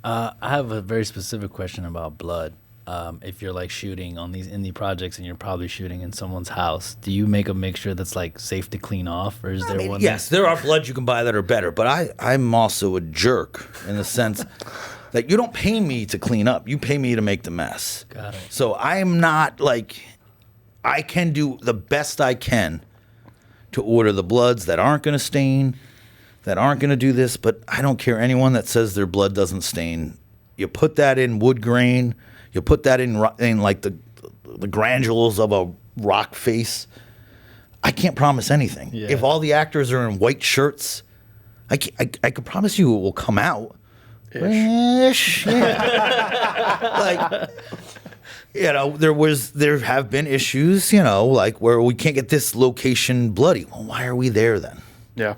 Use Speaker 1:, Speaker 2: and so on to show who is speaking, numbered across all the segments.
Speaker 1: I have a very specific question about blood. If you're like shooting on these indie projects and you're probably shooting in someone's house, do you make a mixture that's like safe to clean off, or is there one?
Speaker 2: Yes, there are bloods you can buy that are better, but I'm also a jerk in the sense that you don't pay me to clean up. You pay me to make the mess.
Speaker 1: Got it.
Speaker 2: So I am not like, I can do the best I can to order the bloods that aren't going to stain, that aren't going to do this, but I don't care anyone that says their blood doesn't stain. You put that in wood grain, you put that in like the granules of a rock face. I can't promise anything.
Speaker 1: Yeah.
Speaker 2: If all the actors are in white shirts, I could promise you it will come out. Ish, yeah. Like, you know, there have been issues, you know, like where we can't get this location bloody. Well, why are we there then?
Speaker 3: Yeah.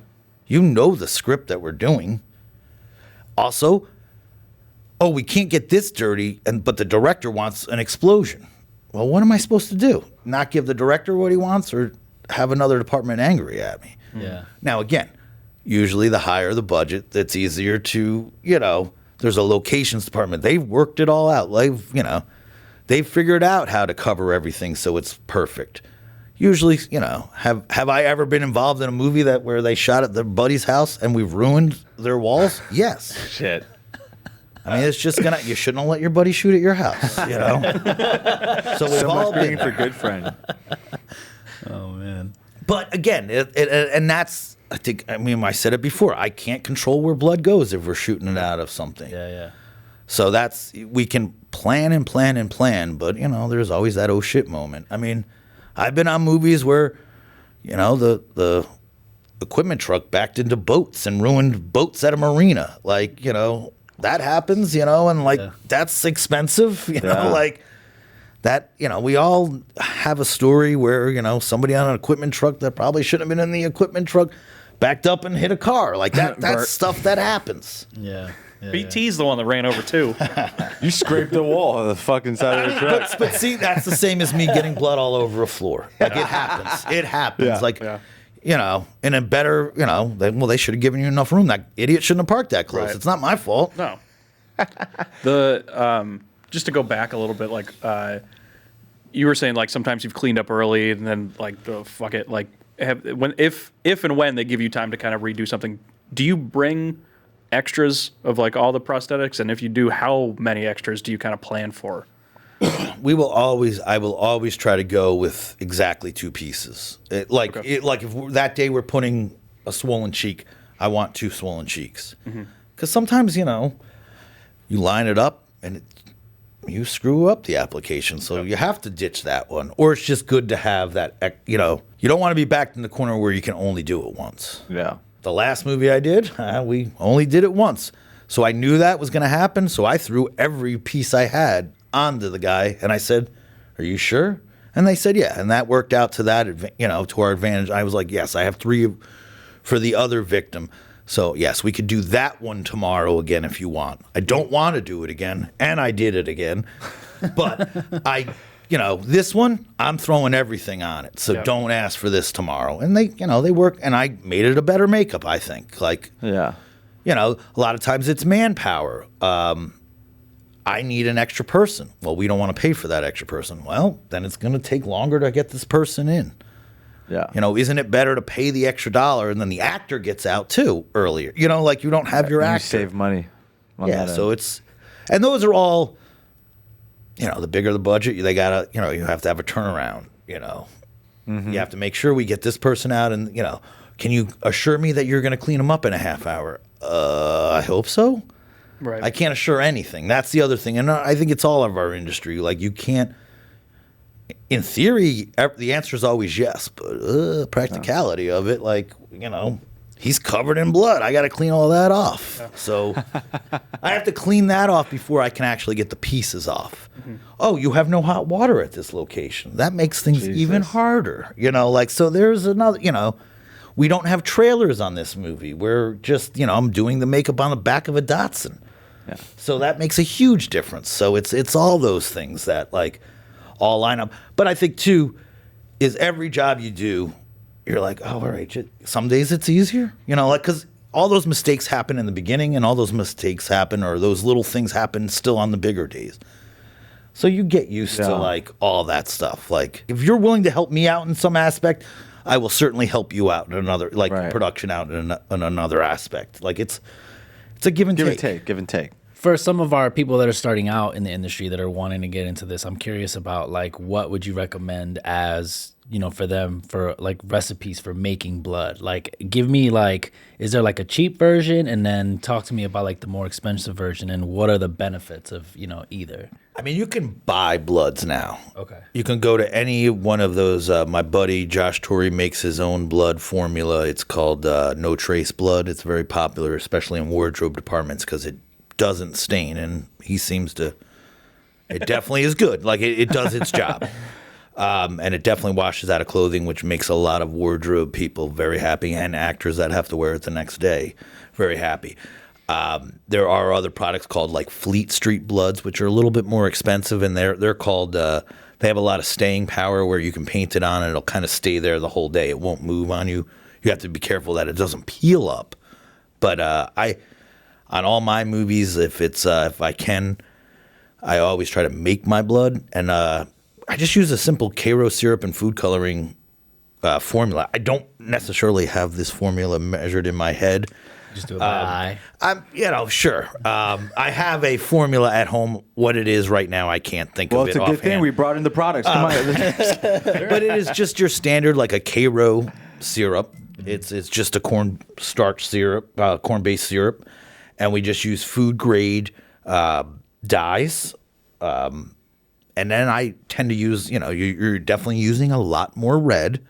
Speaker 2: You know the script that we're doing. Also, oh, we can't get this dirty, but the director wants an explosion. Well, what am I supposed to do? Not give the director what he wants, or have another department angry at me?
Speaker 1: Yeah.
Speaker 2: Now, again, usually the higher the budget, it's easier to, you know, there's a locations department. They've worked it all out. They've figured out how to cover everything so it's perfect. Usually, you know, have I ever been involved in a movie where they shot at their buddy's house and we've ruined their walls? Yes.
Speaker 4: Shit.
Speaker 2: I mean, it's just you shouldn't let your buddy shoot at your house, you know? So we've all been
Speaker 4: for good friend.
Speaker 1: Oh man.
Speaker 2: But again, and that's, I said it before, I can't control where blood goes if we're shooting it out of something.
Speaker 1: Yeah.
Speaker 2: So we can plan and plan and plan, but, you know, there's always that oh shit moment. I mean, I've been on movies where, you know, the equipment truck backed into boats and ruined boats at a marina. Like, you know, that happens, you know, and like, that's expensive, you know, like that, you know, we all have a story where, you know, somebody on an equipment truck that probably shouldn't have been in the equipment truck backed up and hit a car. Like that's stuff that happens.
Speaker 1: Yeah.
Speaker 3: BT's the one that ran over too.
Speaker 4: You scraped the wall on the fucking side of the truck.
Speaker 2: But see, that's the same as me getting blood all over a floor. Like it happens. It happens.
Speaker 4: Yeah.
Speaker 2: Like, you know, in a better, you know, they should have given you enough room. That idiot shouldn't have parked that close.
Speaker 3: Right.
Speaker 2: It's not my fault.
Speaker 3: No. The just to go back a little bit, like you were saying, like sometimes you've cleaned up early, and then like the fuck it, like if and when they give you time to kind of redo something, do you bring extras of like all the prosthetics? And if you do, how many extras do you kind of plan for?
Speaker 2: I will always try to go with exactly 2 pieces. Like if that day we're putting a swollen cheek, I want 2 swollen cheeks. Because sometimes, you know, you line it up and you screw up the application. So you have to ditch that one. Or it's just good to have that, you know, you don't want to be backed in the corner where you can only do it once.
Speaker 4: Yeah.
Speaker 2: The last movie I did, we only did it once. So I knew that was going to happen. So I threw every piece I had onto the guy. And I said, "Are you sure?" And they said, "Yeah." And that worked out to that, you know, to our advantage. I was like, "Yes, I have 3 for the other victim." So, yes, we could do that one tomorrow again if you want. I don't want to do it again. And I did it again. But you know, this one, I'm throwing everything on it. So don't ask for this tomorrow. And they, you know, they work, and I made it a better makeup, I think. Like,
Speaker 4: Yeah.
Speaker 2: you know, a lot of times it's manpower. I need an extra person. Well, we don't want to pay for that extra person. Well, then it's going to take longer to get this person in.
Speaker 4: Yeah.
Speaker 2: You know, isn't it better to pay the extra $1 and then the actor gets out too earlier? You know, like you don't have your
Speaker 4: You
Speaker 2: actor.
Speaker 4: save money. on
Speaker 2: Yeah,
Speaker 4: that
Speaker 2: so
Speaker 4: end.
Speaker 2: it's, and those are all, you know, the bigger the budget, they gotta, you know, you have to have a turnaround, you know. You have to make sure we get this person out, and, you know, can you assure me that you're going to clean them up in a half hour? I hope so.
Speaker 3: Right.
Speaker 2: I can't assure anything. That's the other thing. And I think it's all of our industry. Like, you can't, in theory, the answer is always yes, but practicality of it, like, you know, he's covered in blood. I got to clean all that off. So I have to clean that off before I can actually get the pieces off. Oh, you have no hot water at this location. That makes things even harder. You know, like, so there's another, you know, we don't have trailers on this movie. We're just, you know, I'm doing the makeup on the back of a Datsun.
Speaker 4: Yeah.
Speaker 2: So that makes a huge difference. So it's all those things that, like, all line up. But I think, too, is every job you do, you're like, oh, all right, some days it's easier. You know, like, because all those mistakes happen in the beginning, and all those mistakes happen, or those little things happen still on the bigger days. So you get used to like all that stuff. Like if you're willing to help me out in some aspect, I will certainly help you out in another, like production out in another aspect. Like it's a give and take.
Speaker 4: Give and take.
Speaker 1: For some of our people that are starting out in the industry that are wanting to get into this, I'm curious about like what would you recommend as, you know, for them for like recipes for making blood? Like give me like, is there like a cheap version, and then talk to me about like the more expensive version and what are the benefits of, you know, either?
Speaker 2: I mean, you can buy bloods now.
Speaker 1: Okay.
Speaker 2: You can go to any one of those. My buddy Josh Torrey makes his own blood formula. It's called No Trace Blood. It's very popular, especially in wardrobe departments, because it doesn't stain, and he seems to. It definitely is good. Like it does its job, and it definitely washes out of clothing, which makes a lot of wardrobe people very happy, and actors that have to wear it the next day very happy. There are other products called like Fleet Street Bloods, which are a little bit more expensive, and they're called. They have a lot of staying power where you can paint it on, and it'll kind of stay there the whole day. It won't move on you. You have to be careful that it doesn't peel up. But on all my movies, if I can, I always try to make my blood, and I just use a simple Karo syrup and food coloring formula. I don't necessarily have this formula measured in my head.
Speaker 1: Just do it by eye.
Speaker 2: I'm, sure. I have a formula at home. What it is right now, I can't think of it
Speaker 4: Well, it's a good
Speaker 2: offhand.
Speaker 4: thing we brought in the products. Come on.
Speaker 2: But it is just your standard, like a Karo syrup. It's just a cornstarch syrup, corn-based syrup, and we just use food grade dyes. And then I tend to use, you're definitely using a lot more red.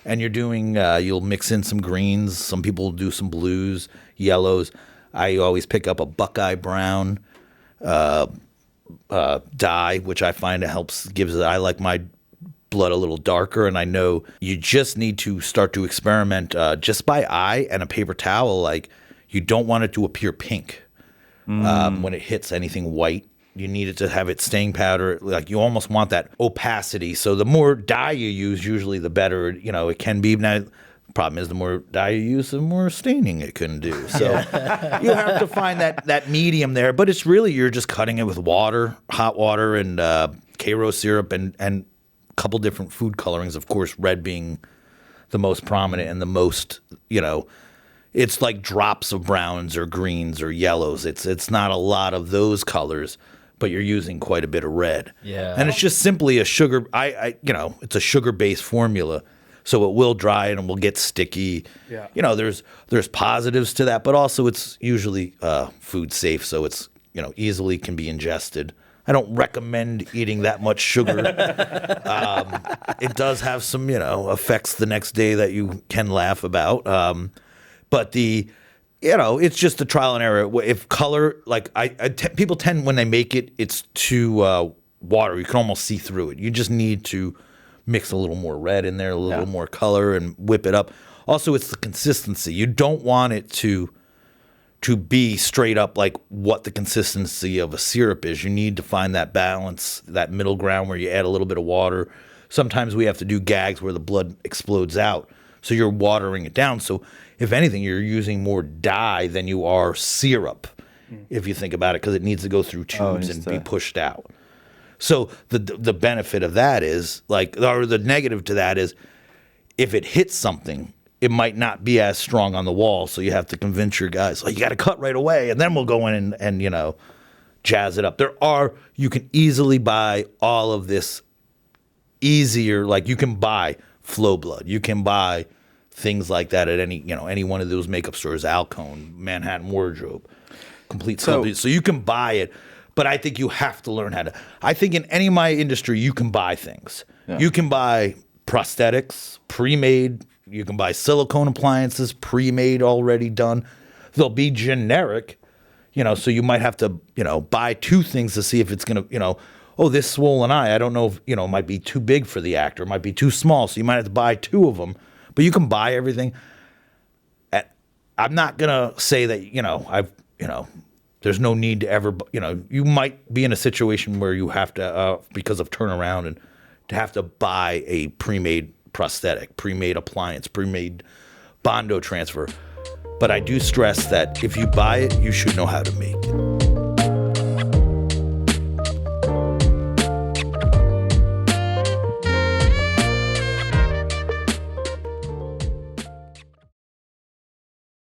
Speaker 2: And you're doing, you'll mix in some greens. Some people do some blues, yellows. I always pick up a Buckeye Brown dye, which I find it helps, I like my blood a little darker. And I know you just need to start to experiment just by eye and a paper towel. Like you don't want it to appear pink when it hits anything white. You need it to have its staying powder. Like you almost want that opacity. So the more dye you use, usually the better. It can be. Now, the problem is the more dye you use, the more staining it can do. So you have to find that medium there. But it's really you're just cutting it with water, hot water, and Karo syrup, and a couple different food colorings. Of course, red being the most prominent and the most. It's like drops of browns or greens or yellows. It's not a lot of those colors. But you're using quite a bit of red.
Speaker 1: Yeah.
Speaker 2: And it's just simply a sugar, it's a sugar-based formula. So it will dry and it will get sticky.
Speaker 3: Yeah.
Speaker 2: There's positives to that, but also it's usually food safe, so it's, easily can be ingested. I don't recommend eating that much sugar. It does have some, effects the next day that you can laugh about. But it's just a trial and error. If color, like people tend when they make it, it's too watery. You can almost see through it. You just need to mix a little more red in there, a little more color, and whip it up. Also, it's the consistency. You don't want it to be straight up like what the consistency of a syrup is. You need to find that balance, that middle ground where you add a little bit of water. Sometimes we have to do gags where the blood explodes out. So you're watering it down. So if anything, you're using more dye than you are syrup, if you think about it, because it needs to go through tubes and be pushed out. So the benefit of that is, or the negative to that is, if it hits something, it might not be as strong on the wall. So you have to convince your guys, you got to cut right away, and then we'll go in and jazz it up. You can easily buy all of this easier. Like you can buy Flow Blood, you can buy things like that at any one of those makeup stores, Alcone, Manhattan Wardrobe, Complete. So you can buy it, but I think you have to learn how to. I think in any of my industry, you can buy things. Yeah. You can buy prosthetics, pre-made. You can buy silicone appliances, pre-made, already done. They'll be generic, so you might have to, buy two things to see if it's going to, this swollen eye, I don't know if, it might be too big for the actor, it might be too small, so you might have to buy two of them. But you can buy everything. I'm not gonna say that there's no need to ever. You might be in a situation where you have to, because of turnaround, and to have to buy a pre-made prosthetic, pre-made appliance, pre-made Bondo transfer. But I do stress that if you buy it, you should know how to make it.